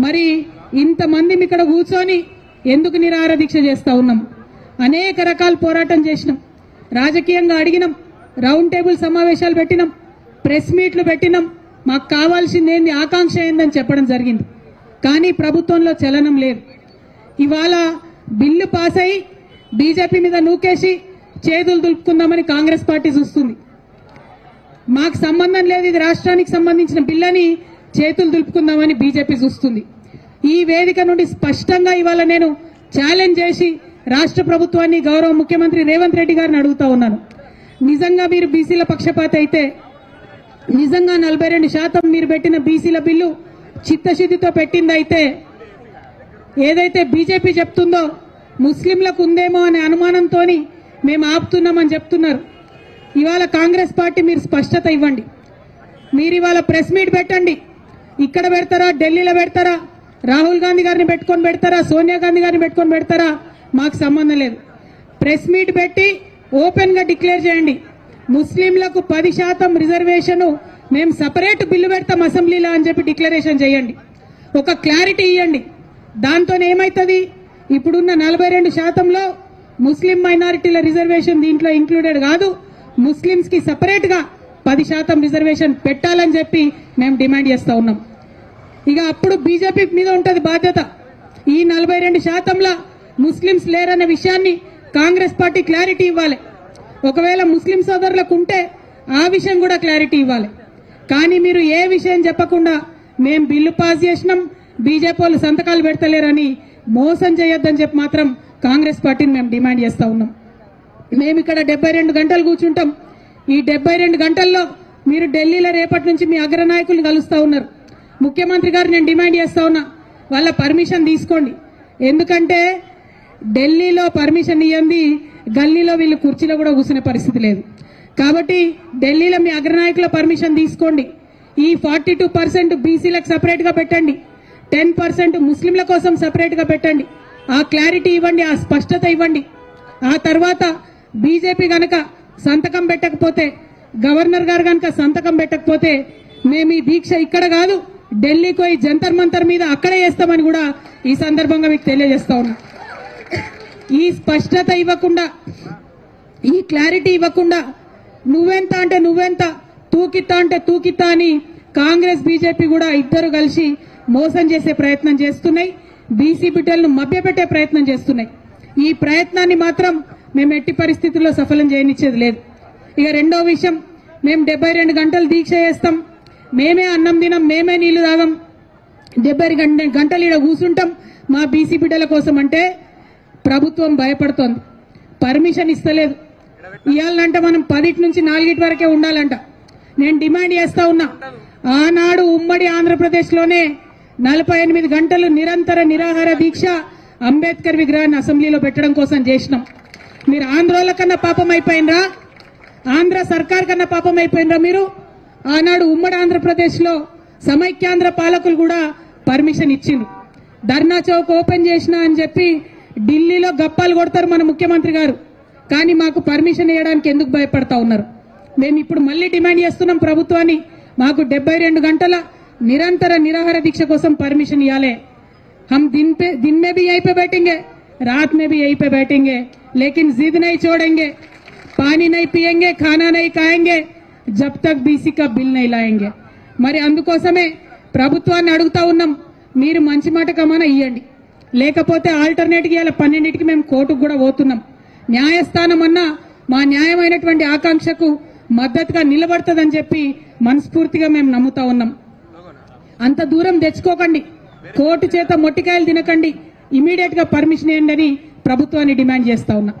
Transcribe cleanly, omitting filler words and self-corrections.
మరి ఇంతమంది ఇక్కడ కూర్చొని ఎందుకు నిరాహార దీక్ష చేస్తా ఉన్నాం? అనేక రకాల పోరాటం చేసినాం, రాజకీయంగా అడిగినాం, రౌండ్ టేబుల్ సమావేశాలు పెట్టినాం, ప్రెస్ మీట్లు పెట్టినాం, మాకు కావాల్సింది ఏంది, ఆకాంక్ష ఏందని చెప్పడం జరిగింది. కానీ ప్రభుత్వంలో చలనం లేదు. ఇవాళ బిల్లు పాస్ అయి బీజేపీ మీద నూకేసి చేతులు దులుపుకుందామని కాంగ్రెస్ పార్టీ చూస్తుంది. మాకు సంబంధం లేదు, ఇది రాష్ట్రానికి సంబంధించిన బిల్లని చేతులు దులుపుకుందామని బీజేపీ చూస్తుంది. ఈ వేదిక నుండి స్పష్టంగా ఇవాళ నేను ఛాలెంజ్ చేసి రాష్ట్ర ప్రభుత్వాన్ని, గౌరవ ముఖ్యమంత్రి రేవంత్ రెడ్డి గారిని అడుగుతా ఉన్నాను. నిజంగా మీరు బీసీల పక్షపాత అయితే, నిజంగా 42% మీరు పెట్టిన బీసీల బిల్లు చిత్తశుద్ధితో పెట్టిందైతే, ఏదైతే బీజేపీ చెప్తుందో ముస్లింలకు ఉందేమో అనే అనుమానంతో మేము ఆపుతున్నామని చెప్తున్నారు. ఇవాళ కాంగ్రెస్ పార్టీ మీరు స్పష్టత ఇవ్వండి. మీరు ఇవాళ ప్రెస్ మీట్ పెట్టండి. ఇక్కడ పెడతారా, ఢిల్లీలో పెడతారా, రాహుల్ గాంధీ గారిని పెట్టుకొని పెడతారా, సోనియా గాంధీ గారిని పెట్టుకొని పెడతారా, మాకు సంబంధం లేదు. ప్రెస్ మీట్ పెట్టి ఓపెన్ గా డిక్లేర్ చేయండి. ముస్లింలకు 10% రిజర్వేషన్ మేము సపరేట్ బిల్లు పెడతాం అసెంబ్లీలో అని చెప్పి డిక్లరేషన్ చేయండి. ఒక క్లారిటీ ఇవ్వండి. దాంతో ఏమైతుంది, ఇప్పుడున్న 42%లో ముస్లిం మైనారిటీల రిజర్వేషన్ దీంట్లో ఇంక్లూడెడ్ కాదు, ముస్లింస్ కి సపరేట్ గా 10% రిజర్వేషన్ పెట్టాలని చెప్పి మేము డిమాండ్ చేస్తా ఉన్నాం. ఇక అప్పుడు బీజేపీ మీద ఉంటది బాధ్యత. ఈ 42%లో ముస్లింస్ లేరనే విషయాన్ని కాంగ్రెస్ పార్టీ క్లారిటీ ఇవ్వాలి. ఒకవేళ ముస్లిం సోదరులకు ఉంటే ఆ విషయం కూడా క్లారిటీ ఇవ్వాలి. కానీ మీరు ఏ విషయం చెప్పకుండా మేము బిల్లు పాస్ చేసినాం, బీజేపీ వాళ్ళు సంతకాలు పెడతలేరని మోసం చేయొద్దని చెప్పి మాత్రం కాంగ్రెస్ పార్టీని మేము డిమాండ్ చేస్తా ఉన్నాం. మేము ఇక్కడ 72 గంటలు కూర్చుంటాం. ఈ 72 గంటల్లో మీరు ఢిల్లీలో రేపటి నుంచి మీ అగ్రనాయకులు కలుస్తా ఉన్నారు. ముఖ్యమంత్రి గారు నేను డిమాండ్ చేస్తా ఉన్నా, వాళ్ళ పర్మిషన్ తీసుకోండి. ఎందుకంటే ఢిల్లీలో పర్మిషన్ ఇవ్వండి, గల్లీలో వీళ్ళు కుర్చీలో కూడా కూర్చునే పరిస్థితి లేదు. కాబట్టి ఢిల్లీలో మీ అగ్రనాయకుల పర్మిషన్ తీసుకోండి. ఈ 42% బీసీలకు సపరేట్ గా పెట్టండి, 10% ముస్లింల కోసం సపరేట్ గా పెట్టండి. ఆ క్లారిటీ ఇవ్వండి, ఆ స్పష్టత ఇవ్వండి. ఆ తర్వాత బీజేపీ గనక సంతకం పెట్టకపోతే, గవర్నర్ గారు గనక సంతకం పెట్టకపోతే మేము ఈ దీక్ష ఇక్కడ కాదు, ఢిల్లీకి పోయి జంతర్ మంతర్ మీద అక్కడే చేస్తామని కూడా ఈ సందర్భంగా మీకు తెలియజేస్తా ఉన్నా. ఈ స్పష్టత ఇవ్వకుండా, ఈ క్లారిటీ ఇవ్వకుండా నువ్వెంత అంటే నువ్వెంత, తూకిత్తా అంటే తూకిత్తా అని కాంగ్రెస్ బీజేపీ కూడా ఇద్దరు కలిసి మోసం చేసే ప్రయత్నం చేస్తున్నాయి. బీసీ బిడ్డలను మభ్యపెట్టే ప్రయత్నం చేస్తున్నాయి. ఈ ప్రయత్నాన్ని మాత్రం మేము ఎట్టి పరిస్థితుల్లో సఫలం చేయనిచ్చేది లేదు. ఇక రెండో విషయం, మేము 72 గంటలు దీక్ష చేస్తాం, మేమే అన్నం తినం, మేమే నీళ్లు తాగం, 72 గంటలు ఇక్కడ కూర్చుంటాం మా బీసీ బిడ్డల కోసం అంటే ప్రభుత్వం భయపడుతోంది, పర్మిషన్ ఇస్తలేదు. ఇవ్వాలంటే మనం 10 నుంచి 4 వరకే ఉండాలంట. నేను డిమాండ్ చేస్తా ఉన్నా, ఆనాడు ఉమ్మడి ఆంధ్రప్రదేశ్ లోనే 48 గంటలు నిరంతర నిరాహార దీక్ష అంబేద్కర్ విగ్రహాన్ని అసెంబ్లీలో పెట్టడం కోసం చేసినాం. మీరు ఆంధ్రోల కన్నా పాపం అయిపోయినరా, ఆంధ్ర సర్కార్ కన్నా పాపం అయిపోయినరా మీరు? ఆనాడు ఉమ్మడి ఆంధ్రప్రదేశ్ లో సమైక్యాంధ్ర పాలకులు కూడా పర్మిషన్ ఇచ్చిండ్రు. ధర్నా చౌక్ ఓపెన్ చేసినా అని చెప్పి ఢిల్లీలో గప్పాలు కొడతారు మన ముఖ్యమంత్రి గారు. కానీ మాకు పర్మిషన్ ఇవ్వడానికి ఎందుకు భయపడతా ఉన్నారు? మేము ఇప్పుడు మళ్ళీ డిమాండ్ చేస్తున్నాం ప్రభుత్వాన్ని, మాకు 72 గంటల నిరంతర నిరాహార దీక్ష కోసం పర్మిషన్ ఇవ్వాలి. हम दिन में भी यहीं पे बैठेंगे, रात में भी यहीं पे बैठेंगे, लेकिन जिद नहीं छोड़ेंगे, पानी नहीं पिएंगे, खाना नहीं खाएंगे जब तक बीसी का बिल नहीं लाएंगे. మరి అందుకోసమే ప్రభుత్వాన్ని అడుగుతా ఉన్నాం, మీరు మంచి మాట కమన ఇవ్వండి, లేకపోతే ఆల్టర్నేట్ గా 12కి మేము కోర్టుకు కూడా పోతున్నాం. న్యాయస్థానం అన్నా మా న్యాయమైనటువంటి ఆకాంక్షకు మద్దతుగా నిలబడుతుందని చెప్పి మనస్ఫూర్తిగా మేము నమ్ముతా ఉన్నాం. అంత దూరం తెచ్చుకోకండి, కోర్టు చేత మొట్టికాయలు తినకండి, ఇమీడియట్ గా పర్మిషన్ ఇవ్వండి అని ప్రభుత్వాన్ని డిమాండ్ చేస్తా ఉన్నా.